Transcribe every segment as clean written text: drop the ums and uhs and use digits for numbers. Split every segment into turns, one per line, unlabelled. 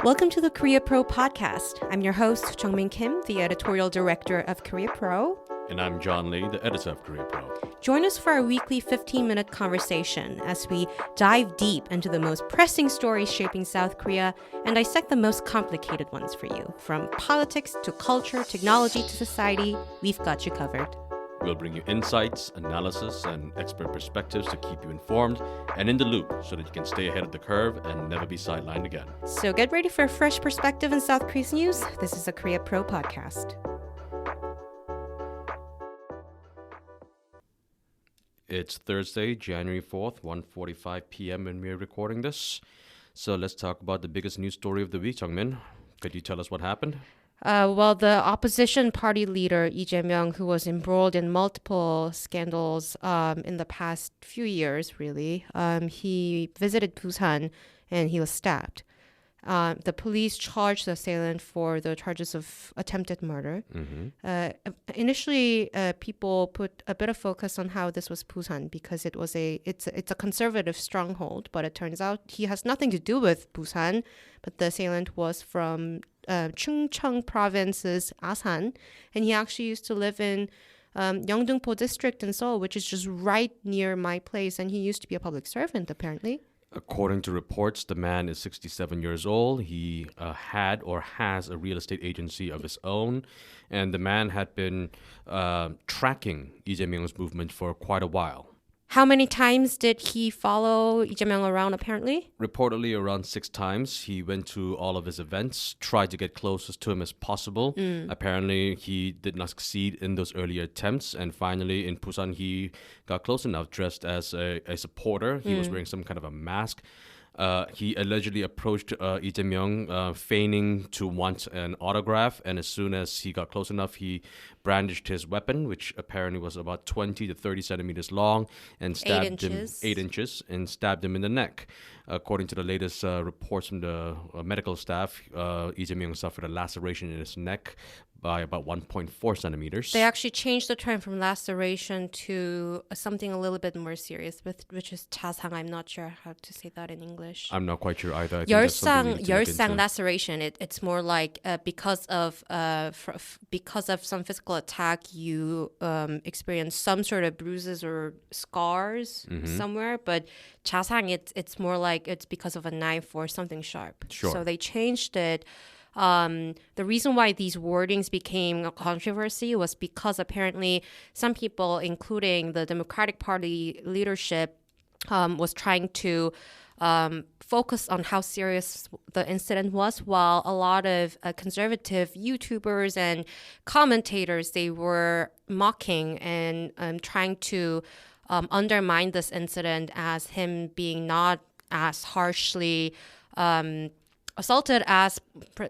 Welcome to the Korea Pro podcast. I'm your host, Jeongmin Kim, the editorial director of Korea Pro.
And I'm John Lee, the editor of Korea Pro.
Join us for our weekly 15-minute conversation as we dive deep into the most pressing stories shaping South Korea and dissect the most complicated ones for you. From politics to culture, technology to society, we've got you covered.
We'll bring you insights, analysis, and expert perspectives to keep you informed and in the loop so that you can stay ahead of the curve and never be sidelined again.
So get ready for a fresh perspective in South Korea's news. This is a Korea Pro podcast.
It's Thursday, January 4th, 1:45 p.m. when we're recording this. So let's talk about the biggest news story of the week, Jeongmin. Could you tell us what happened?
Well, the opposition party leader, Lee Jae-myung, who was embroiled in multiple scandals in the past few years, really, he visited Busan and he was stabbed. The police charged the assailant for the charges of attempted murder. Initially, people put a bit of focus on how this was Busan because it's a conservative stronghold, but it turns out he has nothing to do with Busan, but the assailant was from Chungcheong province's Asan, and he actually used to live in Yeongdeungpo district in Seoul, which is just right near my place, and he used to be a public servant, apparently.
According to reports, the man is 67 years old. He had or has a real estate agency of his own, and the man had been tracking Lee Jae-myung's movement for quite a while.
How many times did he follow Lee Jae-myung around, apparently?
Reportedly around 6 times. He went to all of his events, tried to get closest to him as possible. Apparently, he did not succeed in those earlier attempts. And finally, in Busan, he got close enough, dressed as a supporter. He was wearing some kind of a mask. He allegedly approached Lee Jae-myung, feigning to want an autograph. And as soon as he got close enough, he brandished his weapon, which apparently was about 20 to 30 centimeters long, and stabbed him 8 inches, and stabbed him in the neck. According to the latest reports from the medical staff, Lee Jae-myung suffered a laceration in his neck by about 1.4 centimeters.
They actually changed the term from laceration to something a little bit more serious, which is 자상. I'm not sure how to say that in English.
I'm not quite sure either. I think that's something we need to look into.
Laceration. It's more like because of some physical attack, you experience some sort of bruises or scars somewhere. But 자상, it's more like it's because of a knife or something sharp.
Sure.
So they changed it. The reason why these wordings became a controversy was because apparently some people, including the Democratic Party leadership, was trying to focus on how serious the incident was, while a lot of conservative YouTubers and commentators, they were mocking and trying to undermine this incident as him being not as harshly assaulted as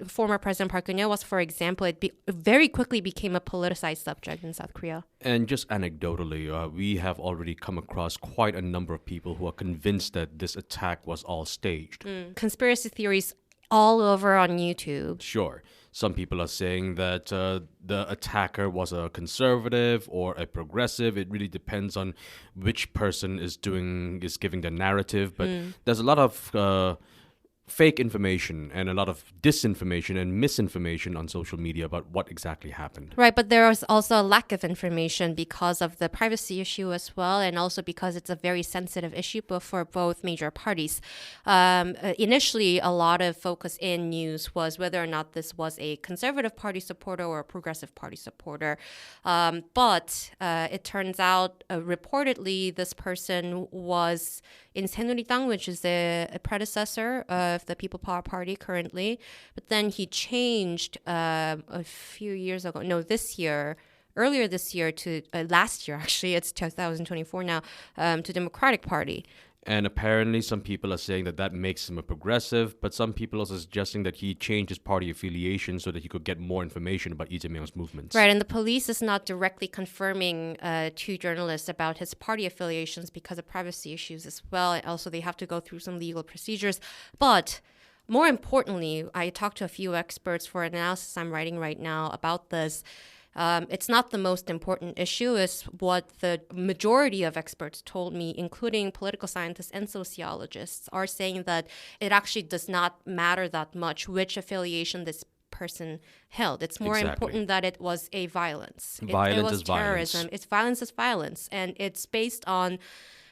former President Park Geun-hye was, for example. It very quickly became a politicized subject in South Korea.
And just anecdotally, we have already come across quite a number of people who are convinced that this attack was all staged.
Conspiracy theories all over on YouTube.
Sure. Some people are saying that the attacker was a conservative or a progressive. It really depends on which person is giving the narrative. But there's a lot of fake information and a lot of disinformation and misinformation on social media about what exactly happened.
Right, but there was also a lack of information because of the privacy issue as well, and also because it's a very sensitive issue for both major parties. Initially, a lot of focus in news was whether or not this was a conservative party supporter or a progressive party supporter. But it turns out, reportedly, this person was in 새누리당, which is a predecessor of the People Power Party currently. But then he changed earlier this year to last year, actually, it's 2024 now, to Democratic Party.
And apparently some people are saying that makes him a progressive, but some people also suggesting that he changed his party affiliation so that he could get more information about Lee Jae-myung's movements.
Right, and the police is not directly confirming to journalists about his party affiliations because of privacy issues as well. And also, they have to go through some legal procedures. But more importantly, I talked to a few experts for an analysis I'm writing right now about this. it's not the most important issue, is what the majority of experts told me, including political scientists and sociologists, are saying that it actually does not matter that much which affiliation this person held. It's more important that it was a violence. It was terrorism.
Violence.
It's violence is violence. And it's based on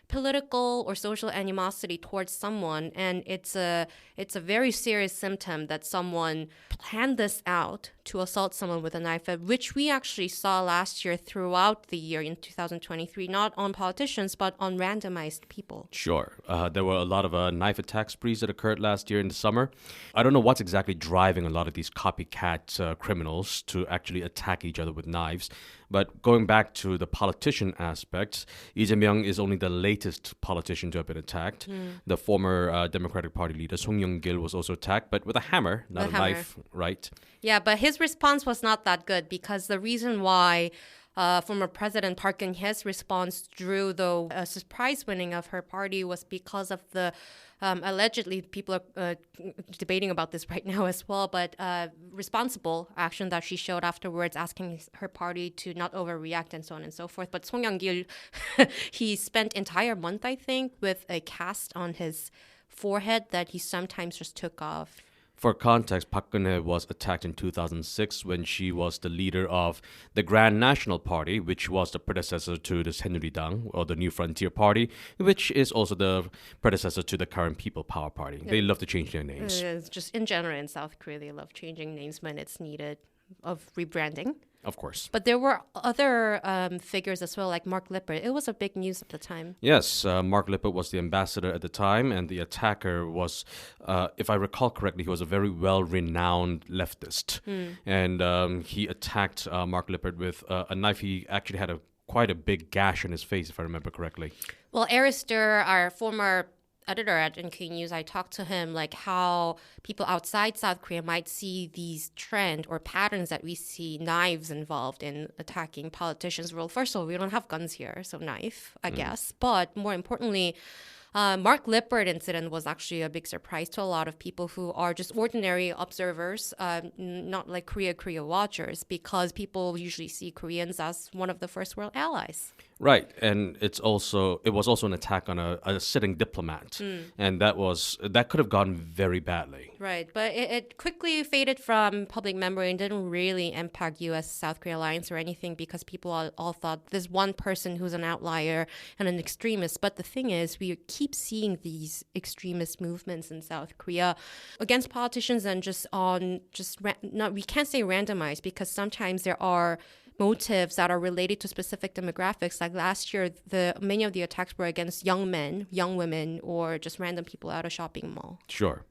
political or social animosity towards someone, and it's a very serious symptom that someone planned this out to assault someone with a knife, which we actually saw last year throughout the year in 2023, not on politicians but on randomized people.
Sure. There were a lot of knife attack sprees that occurred last year in the summer. I don't know what's exactly driving a lot of these copycat criminals to actually attack each other with knives. But going back to the politician aspect, Lee Jae-myung is only the latest politician to have been attacked. The former Democratic Party leader, Song-yeol was also attacked, but with a hammer, not a knife, right?
Yeah, but his response was not that good, because the reason why former President Park Geun-hye's response drew the surprise winning of her party was because of the allegedly, people are debating about this right now as well, but responsible action that she showed afterwards, asking her party to not overreact and so on and so forth. But Song Yeol, he spent entire month, I think, with a cast on his forehead that he sometimes just took off.
For context, Park Geun-hye was attacked in 2006 when she was the leader of the Grand National Party, which was the predecessor to the 새누리당, or the New Frontier Party, which is also the predecessor to the current People Power Party. They love to change their names.
It's just in general in South Korea, they love changing names when it's needed, of rebranding.
Of course.
But there were other figures as well, like Mark Lippert. It was a big news at the time.
Yes, Mark Lippert was the ambassador at the time, and the attacker was, if I recall correctly, he was a very well-renowned leftist. And he attacked Mark Lippert with a knife. He actually had quite a big gash in his face, if I remember correctly.
Well, Arister, our former editor at NK News, I talked to him like how people outside South Korea might see these trend or patterns that we see, knives involved in attacking politicians. Well, first of all, we don't have guns here, so knife, I guess. But more importantly, Mark Lippert incident was actually a big surprise to a lot of people who are just ordinary observers, not like Korea watchers, because people usually see Koreans as one of the first world allies.
Right, and it was also an attack on a sitting diplomat, and that could have gone very badly.
Right, but it quickly faded from public memory and didn't really impact U.S.-South Korea alliance or anything, because people all thought there's one person who's an outlier and an extremist. But the thing is, we keep seeing these extremist movements in South Korea against politicians, and we can't say randomized, because sometimes there are motives that are related to specific demographics. Like last year, many of the attacks were against young men, young women, or just random people at a shopping mall.
Sure.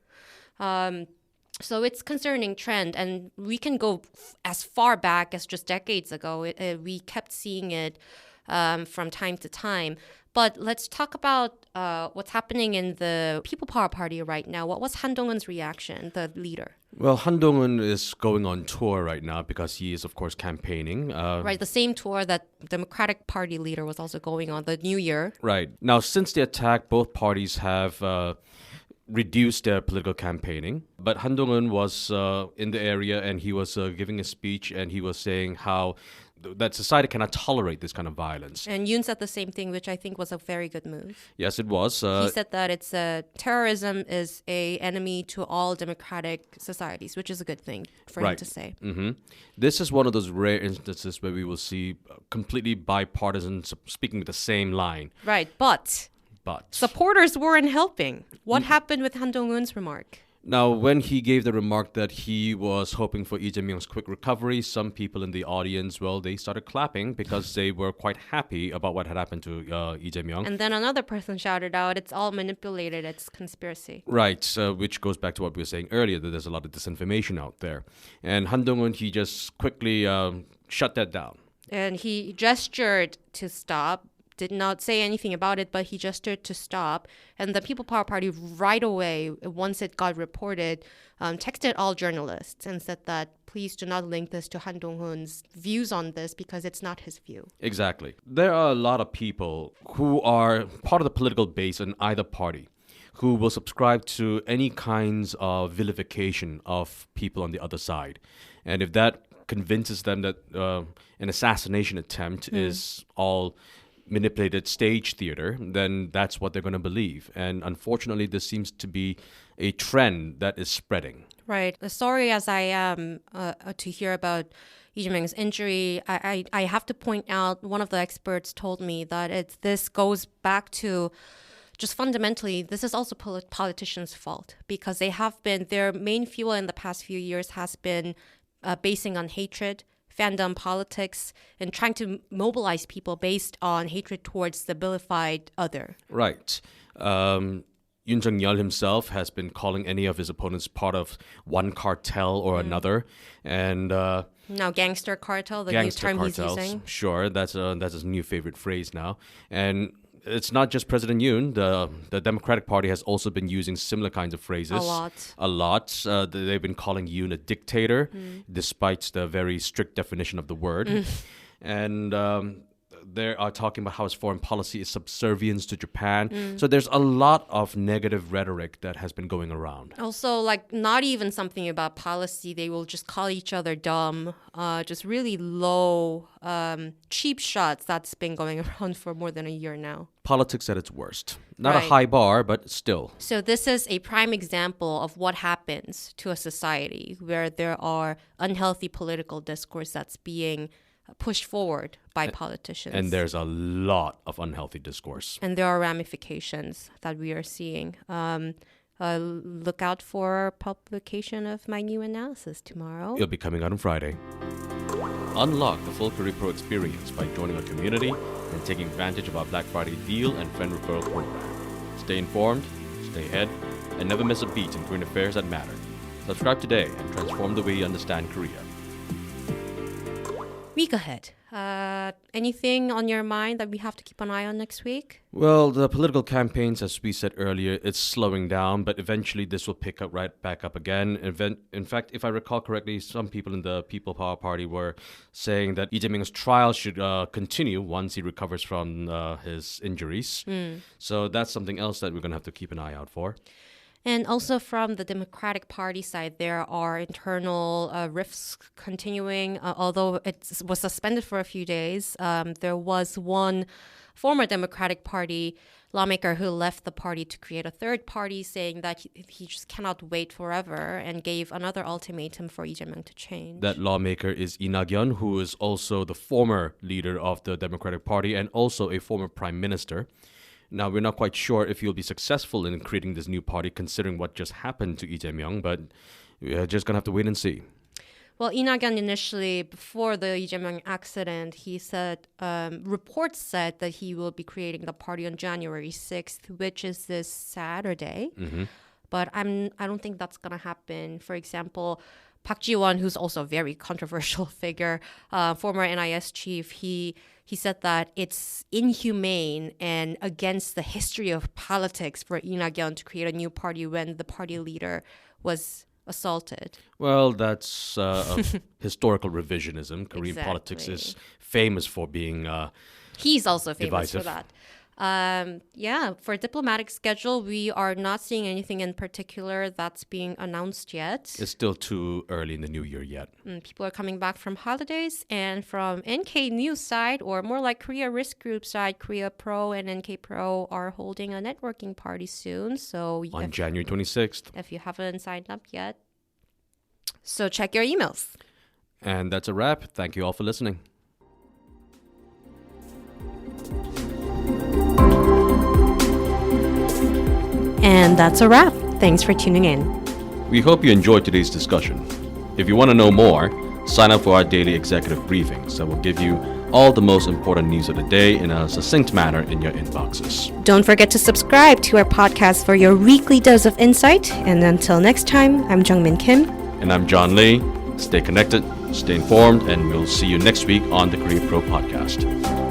So it's concerning trend, and we can go as far back as just decades ago. We kept seeing it from time to time. But let's talk about what's happening in the People Power Party right now. What was Han Dong-eun's reaction, the leader?
Well, Han Dong-eun is going on tour right now because he is, of course, campaigning.
Right, the same tour that Democratic Party leader was also going on, the New Year.
Right. Now, since the attack, both parties have reduced their political campaigning. But Han Dong-eun was in the area, and he was giving a speech, and he was saying how that society cannot tolerate this kind of violence.
And Yoon said the same thing, which I think was a very good move.
Yes, it was.
He said that terrorism is a enemy to all democratic societies, which is a good thing for him to say.
Mm-hmm. This is one of those rare instances where we will see completely bipartisan speaking with the same line.
Right, but supporters weren't helping. What happened with Han Dong-eun's remark?
Now, when he gave the remark that he was hoping for Lee Jae-myung's quick recovery, some people in the audience, they started clapping because they were quite happy about what had happened to Lee Jae-myung.
And then another person shouted out, it's all manipulated, it's conspiracy.
Right, which goes back to what we were saying earlier, that there's a lot of disinformation out there. And Han Dong-eun, he just quickly shut that down.
And he gestured to stop. Did not say anything about it, but he gestured to stop. And the People Power Party right away, once it got reported, texted all journalists and said that please do not link this to Han Dong-eun's views on this, because it's not his view.
Exactly. There are a lot of people who are part of the political base in either party who will subscribe to any kinds of vilification of people on the other side. And if that convinces them that an assassination attempt is all manipulated stage theater, then that's what they're going to believe. And unfortunately, this seems to be a trend that is spreading.
Right. Sorry as I am to hear about Lee Jae-myung's injury, I have to point out one of the experts told me that this goes back to just fundamentally, this is also politicians' fault because their main fuel in the past few years has been basing on hatred, fandom politics, and trying to mobilize people based on hatred towards the vilified other.
Right. Yoon Suk-yeol himself has been calling any of his opponents part of one cartel or another, and
now gangster cartel, the new term
cartels,
he's using.
Sure, that's his new favorite phrase now, and it's not just President Yoon. The Democratic Party has also been using similar kinds of phrases. A lot. They've been calling Yoon a dictator, despite the very strict definition of the word. And they are talking about how his foreign policy is subservience to Japan. So there's a lot of negative rhetoric that has been going around.
Also, like, not even something about policy. They will just call each other dumb. Just really low, cheap shots that's been going around for more than a year now.
Politics at its worst. Not
Right.
a high bar, but still.
So this is a prime example of what happens to a society where there are unhealthy political discourse that's being pushed forward by politicians.
And there's a lot of unhealthy discourse.
And there are ramifications that we are seeing. Look out for publication of my new analysis tomorrow.
It'll be coming out on Friday. Unlock the full Career Pro experience by joining our community and taking advantage of our Black Friday deal and friend referral program. Stay informed, stay ahead, and never miss a beat in current affairs that matter. Subscribe today and transform the way you understand Korea.
Week ahead. Anything on your mind that we have to keep an eye on next week?
Well, the political campaigns, as we said earlier, it's slowing down, but eventually this will pick up right back up again. In fact, if I recall correctly, some people in the People Power Party were saying that Lee Jae-myung's trial should continue once he recovers from his injuries. So that's something else that we're going to have to keep an eye out for.
And also from the Democratic Party side, there are internal rifts continuing. Although it was suspended for a few days, there was one former Democratic Party lawmaker who left the party to create a third party, saying that he just cannot wait forever and gave another ultimatum for Lee Jae-myung to change.
That lawmaker is Lee Nak-yeon, who is also the former leader of the Democratic Party and also a former prime minister. Now, we're not quite sure if he'll be successful in creating this new party, considering what just happened to Lee Jae-myung, but we're just going to have to wait and see.
Well, Lee Nak-yeon initially, before the Lee Jae-myung accident, he said, reports said that he will be creating the party on January 6th, which is this Saturday. But I don't think that's going to happen. For example, Park Ji-won, who's also a very controversial figure, former NIS chief, he said that it's inhumane and against the history of politics for Lee Nak-yeon to create a new party when the party leader was assaulted.
Well, that's historical revisionism. Korean politics is famous for being
He's also famous
divisive.
for that. For diplomatic schedule, we are not seeing anything in particular that's being announced yet.
It's still too early in the new year yet.
People are coming back from holidays, and from NK News side, or more like Korea Risk Group side, Korea Pro and NK Pro are holding a networking party soon. So
On January 26th.
if you haven't signed up yet, so check your emails.
And that's a wrap. Thank you all for listening.
And that's a wrap. Thanks for tuning in.
We hope you enjoyed today's discussion. If you want to know more, sign up for our daily executive briefings that will give you all the most important news of the day in a succinct manner in your inboxes.
Don't forget to subscribe to our podcast for your weekly dose of insight. And until next time, I'm Jeongmin Kim.
And I'm John Lee. Stay connected, stay informed, and we'll see you next week on the Career Pro Podcast.